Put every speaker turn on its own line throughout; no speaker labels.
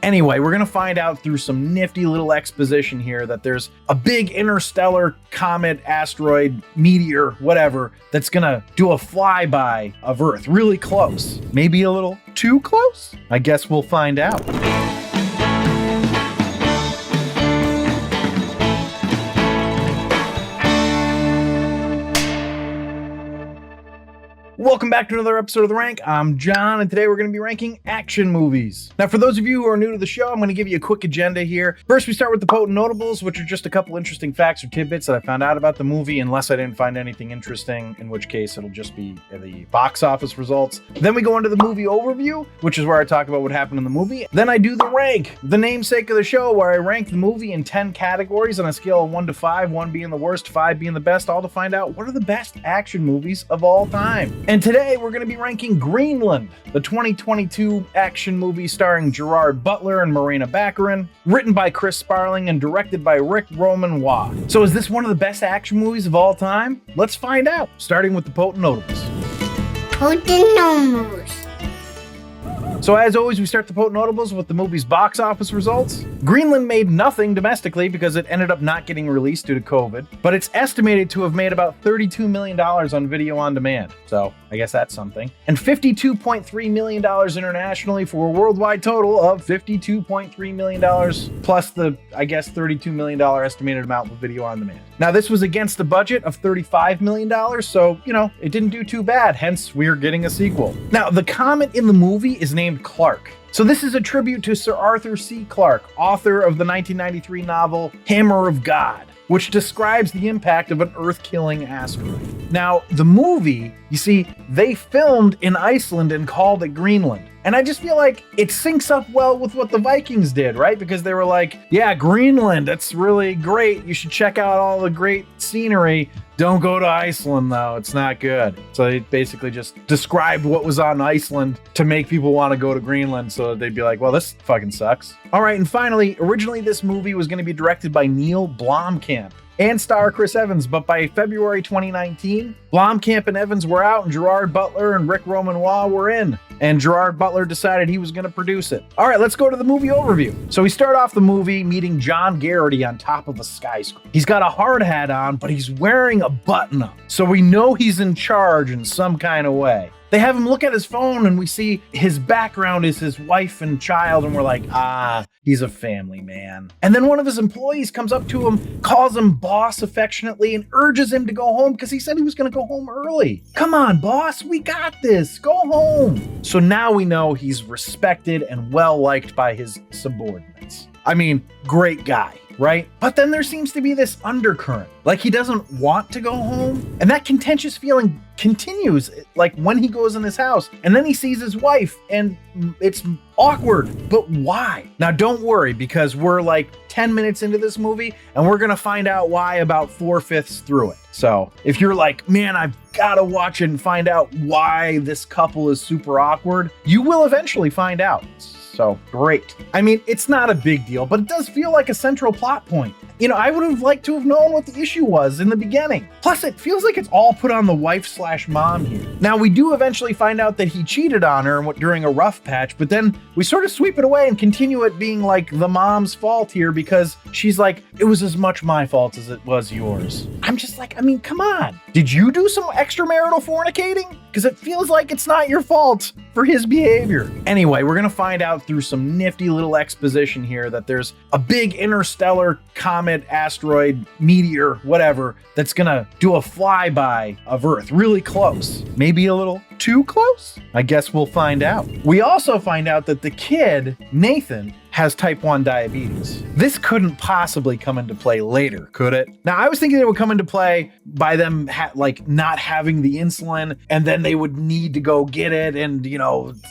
Anyway, we're going to find out through some nifty little exposition here that there's a big interstellar comet, asteroid, meteor, whatever, that's going to do a flyby of Earth really close. Maybe a little too close? I guess we'll find out. Welcome back to another episode of The Rank. I'm John, and today we're going to be ranking action movies. Now, for those of you who are new to the show, I'm going to give you a quick agenda here. First, we start with the potent notables, which are just a couple interesting facts or tidbits that I found out about the movie, unless I didn't find anything interesting, in which case it'll just be the box office results. Then we go into the movie overview, which is where I talk about what happened in the movie. Then I do the rank, the namesake of the show, where I rank the movie in 10 categories on a scale of 1 to 5, 1 being the worst, 5 being the best, all to find out what are the best action movies of all time. And today we're going to be ranking Greenland, the 2022 action movie starring Gerard Butler and Morena Baccarin, written by Chris Sparling and directed by Ric Roman Waugh. So is this one of the best action movies of all time? Let's find out, starting with the potent notables.
Potent notables.
So as always, we start the potent notables with the movie's box office results. Greenland made nothing domestically because it ended up not getting released due to COVID, but it's estimated to have made about $32 million on video on demand. So I guess that's something. And $52.3 million internationally for a worldwide total of $52.3 million plus the, I guess, $32 million estimated amount for video on demand. Now, this was against the budget of $35 million, so, it didn't do too bad, hence we're getting a sequel. Now, the comet in the movie is named Clarke. So this is a tribute to Sir Arthur C. Clarke, author of the 1993 novel Hammer of God, which describes the impact of an Earth-killing asteroid. Now, the movie, you see, they filmed in Iceland and called it Greenland. And I just feel like it syncs up well with what the Vikings did, right? Because they were like, yeah, Greenland, that's really great. You should check out all the great scenery. Don't go to Iceland, though. It's not good. So they basically just described what was on Iceland to make people want to go to Greenland so that they'd be like, well, this fucking sucks. All right, and finally, originally this movie was going to be directed by Neil Blomkamp and star Chris Evans, but by February 2019, Blomkamp and Evans were out and Gerard Butler and Ric Roman Waugh were in. And Gerard Butler decided he was going to produce it. All right, let's go to the movie overview. So we start off the movie meeting John Garrity on top of a skyscraper. He's got a hard hat on, but he's wearing a button-up. So we know he's in charge in some kind of way. They have him look at his phone and we see his background is his wife and child, and we're like, he's a family man. And then one of his employees comes up to him, calls him boss affectionately, and urges him to go home because he said he was going to go home early. Come on, boss, we got this. Go home. So now we know he's respected and well-liked by his subordinates. I mean, great guy, right? But then there seems to be this undercurrent, like he doesn't want to go home. And that contentious feeling continues, like when he goes in his house and then he sees his wife and it's awkward. But why? Now, don't worry, because we're like 10 minutes into this movie and we're going to find out why about 4/5 through it. So if you're like, man, I've got to watch it and find out why this couple is super awkward, you will eventually find out. So great. I mean, it's not a big deal, but it does feel like a central plot point. I would have liked to have known what the issue was in the beginning. Plus, it feels like it's all put on the wife/mom here. Now, we do eventually find out that he cheated on her during a rough patch, but then we sort of sweep it away and continue it being like the mom's fault here because she's like, it was as much my fault as it was yours. I'm just like, I mean, come on. Did you do some extramarital fornicating? Because it feels like it's not your fault for his behavior. Anyway, we're going to find out through some nifty little exposition here that there's a big interstellar comet, asteroid, meteor, whatever, that's going to do a flyby of Earth really close. Maybe a little too close? I guess we'll find out. We also find out that the kid, Nathan, has type 1 diabetes. This couldn't possibly come into play later, could it? Now, I was thinking it would come into play by them not having the insulin, and then they would need to go get it, and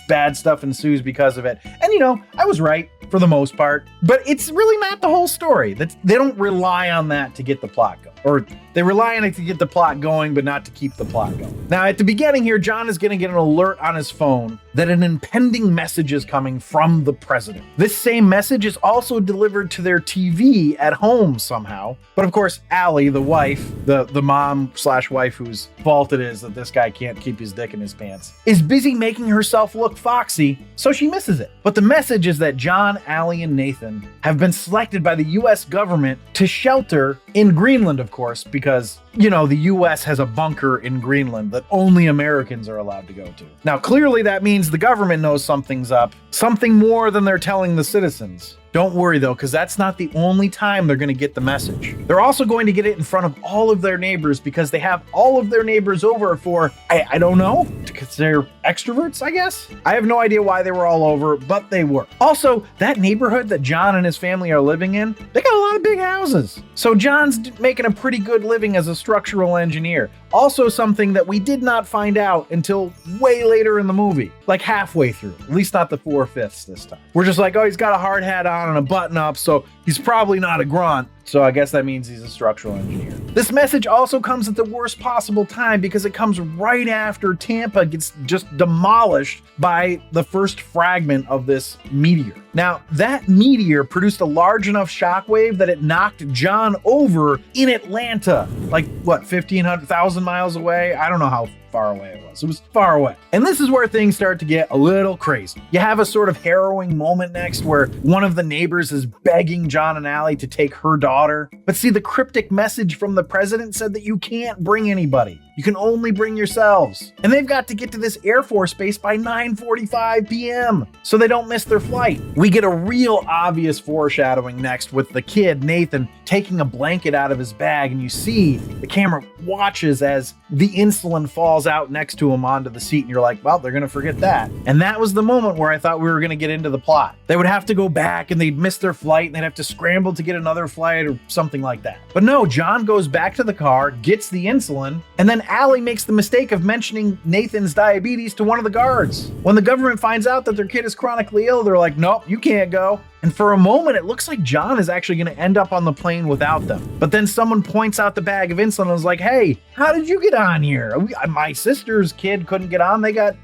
bad stuff ensues because of it. And I was right for the most part, but it's really not the whole story. They don't rely on that to get the plot going. Or they rely on it to get the plot going, but not to keep the plot going. Now, at the beginning here, John is going to get an alert on his phone that an impending message is coming from the president. This same message is also delivered to their TV at home somehow. But of course, Allie, the wife, the mom/wife whose fault it is that this guy can't keep his dick in his pants, is busy making herself look foxy, so she misses it. But the message is that John, Allie, and Nathan have been selected by the US government to shelter in Greenland, of course, because, you know, the US has a bunker in Greenland that only Americans are allowed to go to. Now, clearly that means the government knows something's up, something more than they're telling the citizens. Don't worry though, because that's not the only time they're going to get the message. They're also going to get it in front of all of their neighbors because they have all of their neighbors over for, I don't know, because they're extroverts, I guess? I have no idea why they were all over, but they were. Also, that neighborhood that John and his family are living in, they got a lot of big houses. So John's making a pretty good living as a structural engineer. Also something that we did not find out until way later in the movie, like halfway through, at least not the 4/5 this time. We're just like, oh, he's got a hard hat on and a button up, so he's probably not a grunt. So I guess that means he's a structural engineer. This message also comes at the worst possible time because it comes right after Tampa gets just demolished by the first fragment of this meteor. Now, that meteor produced a large enough shockwave that it knocked John over in Atlanta, like what, 1,100 miles away? I don't know how far away it was. It was far away. And this is where things start to get a little crazy. You have a sort of harrowing moment next where one of the neighbors is begging John and Allie to take her daughter. But see, the cryptic message from the president said that you can't bring anybody. You can only bring yourselves. And they've got to get to this Air Force base by 9:45 p.m. so they don't miss their flight. We get a real obvious foreshadowing next with the kid, Nathan, taking a blanket out of his bag, and you see the camera watches as the insulin falls out next to him onto the seat, and you're like, well, they're gonna forget that. And that was the moment where I thought we were gonna get into the plot. They would have to go back and they'd miss their flight and they'd have to scramble to get another flight or something like that. But no, John goes back to the car, gets the insulin, and then Allie makes the mistake of mentioning Nathan's diabetes to one of the guards. When the government finds out that their kid is chronically ill, they're like, nope, you can't go. And for a moment, it looks like John is actually going to end up on the plane without them. But then someone points out the bag of insulin and is like, hey, how did you get on here? My sister's kid couldn't get on. They got,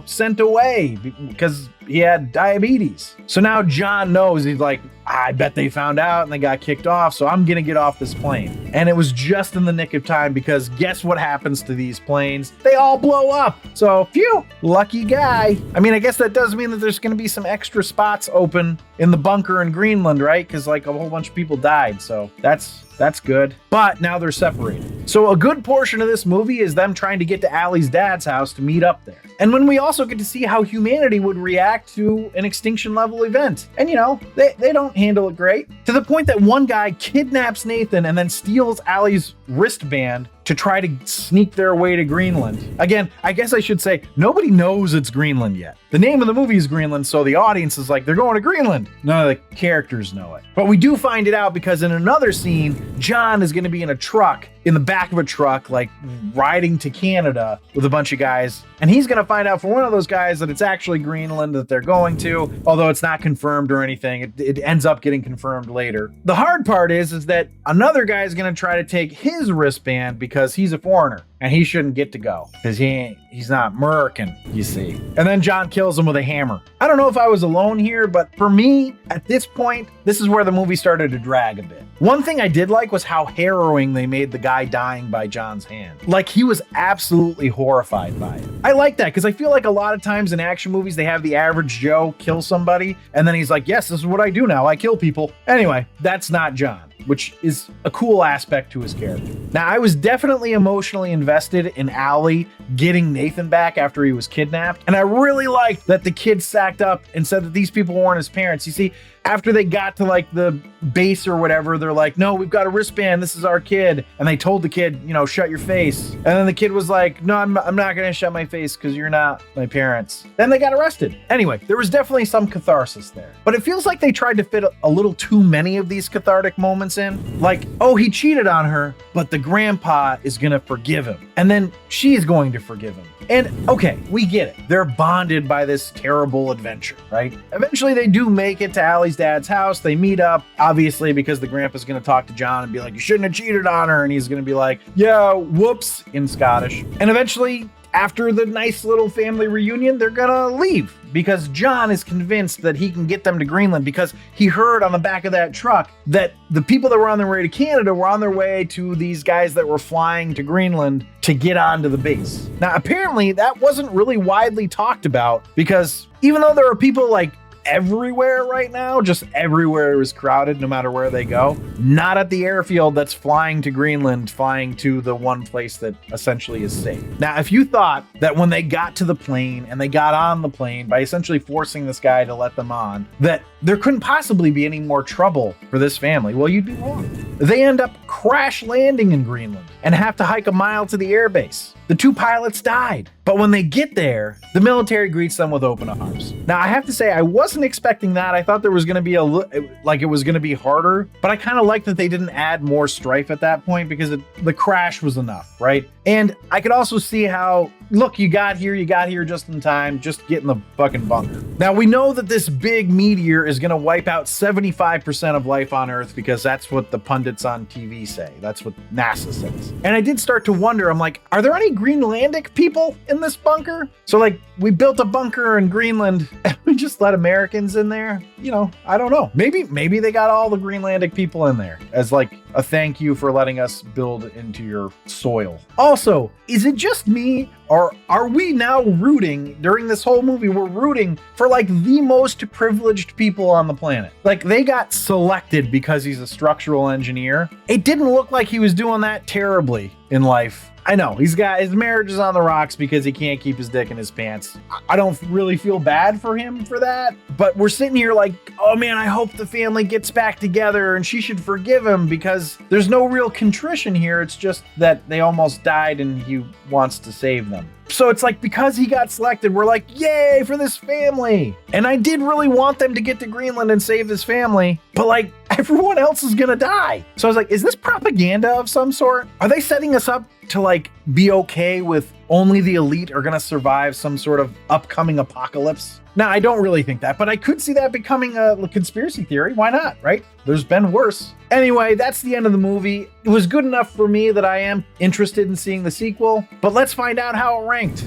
sent away because he had diabetes. So now John knows. He's like, I bet they found out and they got kicked off, so I'm gonna get off this plane. And it was just in the nick of time because guess what happens to these planes? They all blow up. So phew, lucky guy. I mean, I guess that does mean that there's gonna be some extra spots open in the bunker in Greenland, right? Because like a whole bunch of people died, so that's good. But now they're separated. So a good portion of this movie is them trying to get to Allie's dad's house to meet up there. And when we also get to see how humanity would react to an extinction level event. And they don't handle it great. To the point that one guy kidnaps Nathan and then steals Allie's wristband to try to sneak their way to Greenland. Again, I guess I should say, nobody knows it's Greenland yet. The name of the movie is Greenland, so the audience is like, they're going to Greenland. None of the characters know it. But we do find it out because in another scene, John is going to be in the back of a truck, like riding to Canada with a bunch of guys. And he's going to find out from one of those guys that it's actually Greenland that they're going to, although it's not confirmed or anything. It ends up getting confirmed later. The hard part is that another guy is going to try to take his wristband because he's a foreigner and he shouldn't get to go because he's not American, you see. And then John kills him with a hammer. I don't know if I was alone here, but for me, at this point, this is where the movie started to drag a bit. One thing I did like was how harrowing they made the guy dying by John's hand. Like, he was absolutely horrified by it. I like that because I feel like a lot of times in action movies, they have the average Joe kill somebody and then he's like, yes, this is what I do now. I kill people. Anyway, that's not John, which is a cool aspect to his character. Now, I was definitely emotionally invested in Allie getting Nathan back after he was kidnapped, and I really liked that the kid sacked up and said that these people weren't his parents. You see, after they got to like the base or whatever, they're like, no, we've got a wristband. This is our kid. And they told the kid, shut your face. And then the kid was like, no, I'm not going to shut my face because you're not my parents. Then they got arrested. Anyway, there was definitely some catharsis there. But it feels like they tried to fit a little too many of these cathartic moments in. Like, oh, he cheated on her, but the grandpa is going to forgive him. And then she's going to forgive him. And okay, we get it. They're bonded by this terrible adventure, right? Eventually they do make it to Allie's dad's house. They meet up, obviously, because the grandpa's going to talk to John and be like, you shouldn't have cheated on her. And he's going to be like, yeah, whoops, in Scottish. And eventually after the nice little family reunion, they're gonna leave because John is convinced that he can get them to Greenland because he heard on the back of that truck that the people that were on their way to Canada were on their way to these guys that were flying to Greenland to get onto the base. Now, apparently that wasn't really widely talked about because even though there are people like everywhere right now, just everywhere is crowded no matter where they go, not at the airfield that's flying to Greenland, flying to the one place that essentially is safe. Now, if you thought that when they got to the plane and they got on the plane by essentially forcing this guy to let them on, that there couldn't possibly be any more trouble for this family, well, you'd be wrong. They end up crash landing in Greenland and have to hike a mile to the airbase. The 2 pilots died. But when they get there, the military greets them with open arms. Now, I have to say, I wasn't expecting that. I thought there was going to be it was going to be harder, but I kind of like that they didn't add more strife at that point because the crash was enough, right? And I could also see how, look, you got here just in time, just get in the fucking bunker. Now, we know that this big meteor is going to wipe out 75% of life on Earth because that's what the pundits on TV say. That's what NASA says. And I did start to wonder, I'm like, are there any Greenlandic people in this bunker? So like, we built a bunker in Greenland and we just let Americans in there? You know, I don't know. Maybe they got all the Greenlandic people in there as like a thank you for letting us build into your soil. Also, is it just me or are we now rooting during this whole movie? We're rooting for like the most privileged people on the planet. Like they got selected because he's a structural engineer. It didn't look like he was doing that terribly in life. I know his marriage is on the rocks because he can't keep his dick in his pants. I don't really feel bad for him for that, but we're sitting here like, oh man, I hope the family gets back together and she should forgive him because there's no real contrition here. It's just that they almost died and he wants to save them. So it's like, because he got selected, we're like, yay for this family. And I did really want them to get to Greenland and save this family, but like everyone else is gonna die. So I was like, is this propaganda of some sort? Are they setting us up to like be okay with only the elite are gonna survive some sort of upcoming apocalypse? Now, I don't really think that, but I could see that becoming a conspiracy theory. Why not, right? There's been worse. Anyway, that's the end of the movie. It was good enough for me that I am interested in seeing the sequel, but let's find out how it ranked.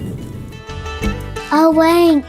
A rank.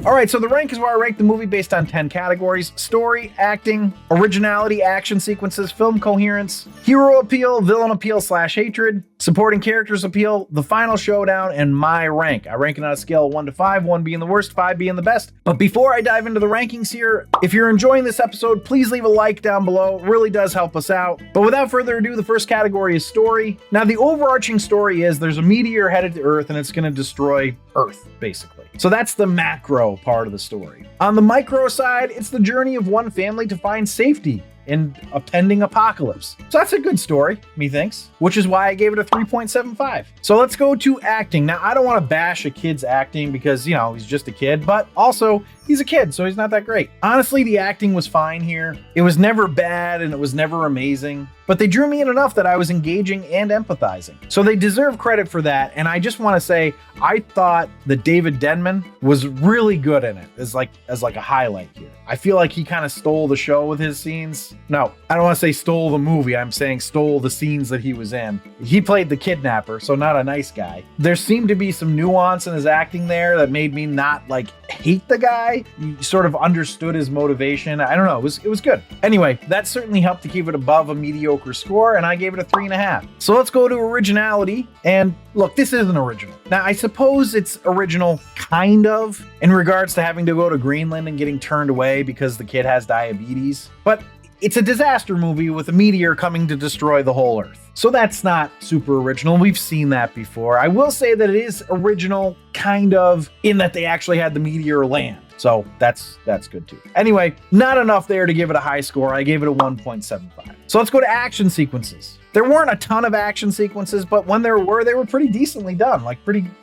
All right, so the rank is where I rank the movie based on 10 categories: story, acting, originality, action sequences, film coherence, hero appeal, villain appeal / hatred, supporting characters appeal, the final showdown, and my rank. I rank it on a scale of 1 to 5, 1 being the worst, 5 being the best. But before I dive into the rankings here, if you're enjoying this episode, please leave a like down below. It really does help us out. But without further ado, the first category is story. Now, the overarching story is there's a meteor headed to Earth and it's going to destroy Earth, basically. So that's the macro part of the story. On the micro side, it's the journey of one family to find safety in a pending apocalypse. So that's a good story, methinks, which is why I gave it a 3.75. So let's go to acting. Now, I don't want to bash a kid's acting because, you know, he's just a kid, but also he's a kid, so he's not that great. Honestly, the acting was fine here. It was never bad and it was never amazing, but they drew me in enough that I was engaging and empathizing. So they deserve credit for that. And I just want to say, I thought that David Denman was really good in it as like a highlight here. I feel like he kind of stole the show with his scenes. No, I don't want to say stole the movie. I'm saying stole the scenes that he was in. He played the kidnapper, so not a nice guy. There seemed to be some nuance in his acting there that made me not like hate the guy. You sort of understood his motivation. I don't know. It was good. Anyway, that certainly helped to keep it above a mediocre score, and I gave it a 3.5. So let's go to originality. And look, this isn't original. Now, I suppose it's original kind of in regards to having to go to Greenland and getting turned away because the kid has diabetes, but it's a disaster movie with a meteor coming to destroy the whole Earth. So that's not super original. We've seen that before. I will say that it is original kind of in that they actually had the meteor land. So that's good too. Anyway, not enough there to give it a high score. I gave it a 1.75. So let's go to action sequences. There weren't a ton of action sequences, but when there were, they were pretty decently done, like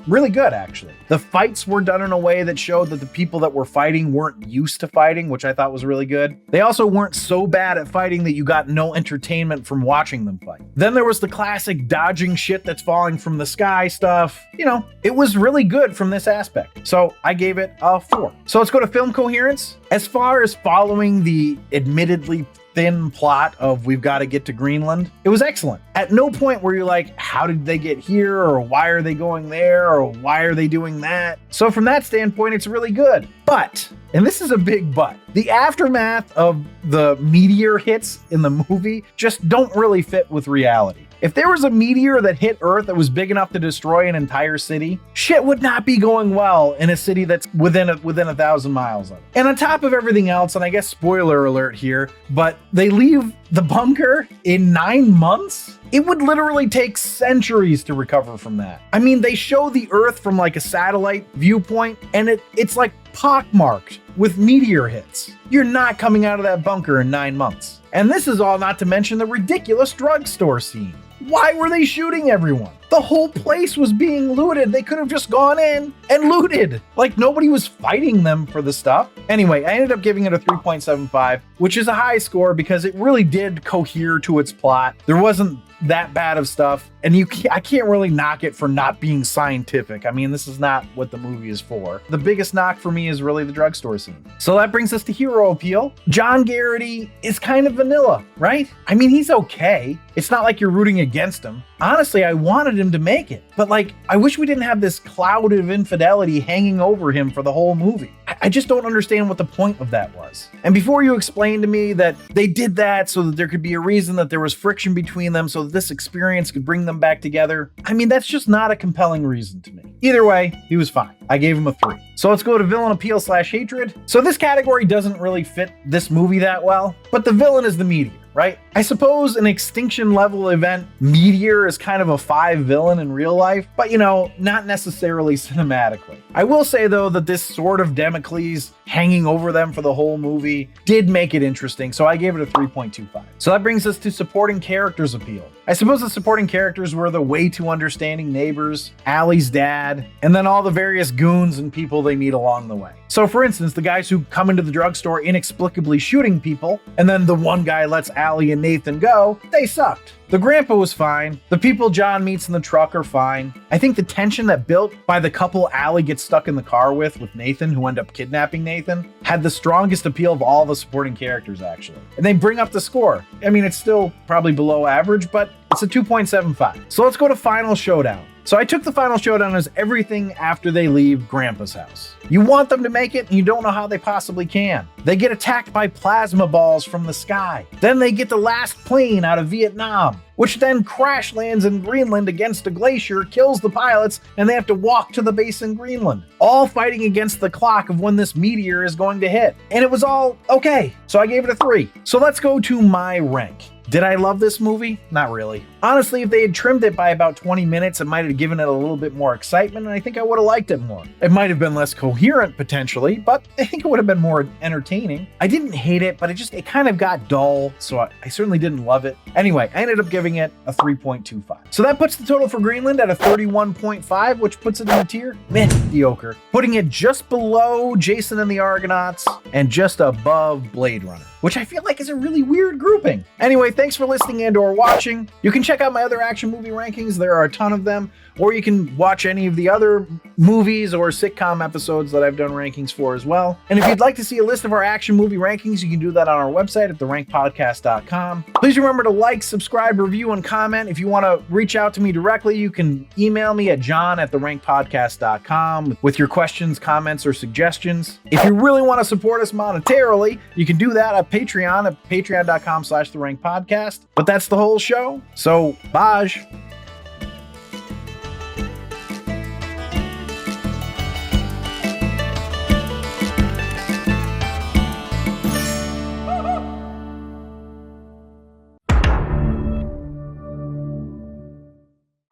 really good actually. The fights were done in a way that showed that the people that were fighting weren't used to fighting, which I thought was really good. They also weren't so bad at fighting that you got no entertainment from watching them fight. Then there was the classic dodging shit that's falling from the sky stuff. You know, it was really good from this aspect. So I gave it a 4. So let's go to film coherence. As far as following the admittedly thin plot of we've got to get to Greenland, it was excellent. At no point were you like, how did they get here? Or why are they going there? Or why are they doing that? So from that standpoint, it's really good. But, and this is a big but, the aftermath of the meteor hits in the movie just don't really fit with reality. If there was a meteor that hit Earth that was big enough to destroy an entire city, shit would not be going well in a city that's within 1,000 miles of it. And on top of everything else, and I guess spoiler alert here, but they leave the bunker in 9 months? It would literally take centuries to recover from that. I mean, they show the Earth from like a satellite viewpoint, and it's like pockmarked with meteor hits. You're not coming out of that bunker in 9 months. And this is all not to mention the ridiculous drugstore scene. Why were they shooting everyone? The whole place was being looted. They could have just gone in and looted. Like nobody was fighting them for the stuff. Anyway, I ended up giving it a 3.75, which is a high score because it really did cohere to its plot. There wasn't that bad of stuff, and I can't really knock it for not being scientific. I mean, this is not what the movie is for. The biggest knock for me is really the drugstore scene. So that brings us to hero appeal. John Garrity is kind of vanilla, right? I mean, he's okay. It's not like you're rooting against him. Honestly, I wanted him to make it, but like, I wish we didn't have this cloud of infidelity hanging over him for the whole movie. I just don't understand what the point of that was. And before you explain to me that they did that so that there could be a reason that there was friction between them so that this experience could bring them back together, I mean, that's just not a compelling reason to me. Either way, he was fine. I gave him a 3. So let's go to villain appeal / hatred. So this category doesn't really fit this movie that well, but the villain is the meteor, right? I suppose an extinction level event meteor is kind of a 5 villain in real life, but you know, not necessarily cinematically. I will say though that this sort of Damocles hanging over them for the whole movie did make it interesting, so I gave it a 3.25. So that brings us to supporting characters appeal. I suppose the supporting characters were the way too understanding neighbors, Allie's dad, and then all the various goons and people they meet along the way. So for instance, the guys who come into the drugstore inexplicably shooting people, and then the one guy lets Allie and Nathan go, they sucked. The grandpa was fine. The people John meets in the truck are fine. I think the tension that built by the couple Allie gets stuck in the car with Nathan, who end up kidnapping Nathan, had the strongest appeal of all the supporting characters, actually. And they bring up the score. I mean, it's still probably below average, but it's a 2.75. So let's go to Final Showdown. So I took the final showdown as everything after they leave Grandpa's house. You want them to make it, and you don't know how they possibly can. They get attacked by plasma balls from the sky. Then they get the last plane out of Vietnam, which then crash lands in Greenland against a glacier, kills the pilots, and they have to walk to the base in Greenland, all fighting against the clock of when this meteor is going to hit. And it was all okay, so I gave it a 3. So let's go to my rank. Did I love this movie? Not really. Honestly, if they had trimmed it by about 20 minutes, it might have given it a little bit more excitement, and I think I would have liked it more. It might have been less coherent, potentially, but I think it would have been more entertaining. I didn't hate it, but it kind of got dull, so I certainly didn't love it. Anyway, I ended up giving it a 3.25. So that puts the total for Greenland at a 31.5, which puts it in the tier mediocre, putting it just below Jason and the Argonauts and just above Blade Runner, which I feel like is a really weird grouping. Anyway, thanks for listening and or watching. You can check out my other action movie rankings. There are a ton of them. Or you can watch any of the other movies or sitcom episodes that I've done rankings for as well. And if you'd like to see a list of our action movie rankings, you can do that on our website at therankpodcast.com. Please remember to like, subscribe, review, and comment. If you want to reach out to me directly, you can email me at john@therankpodcast.com with your questions, comments, or suggestions. If you really want to support us monetarily, you can do that at Patreon at patreon.com/therankpodcast. But that's the whole show. So, bye.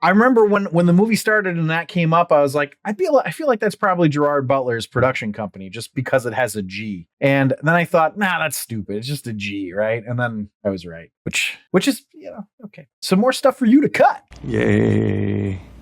I remember when the movie started and that came up, I was like, I feel like that's probably Gerard Butler's production company just because it has a G. And then I thought, nah, that's stupid. It's just a G, right? And then I was right, which is, okay. Some more stuff for you to cut.
Yay.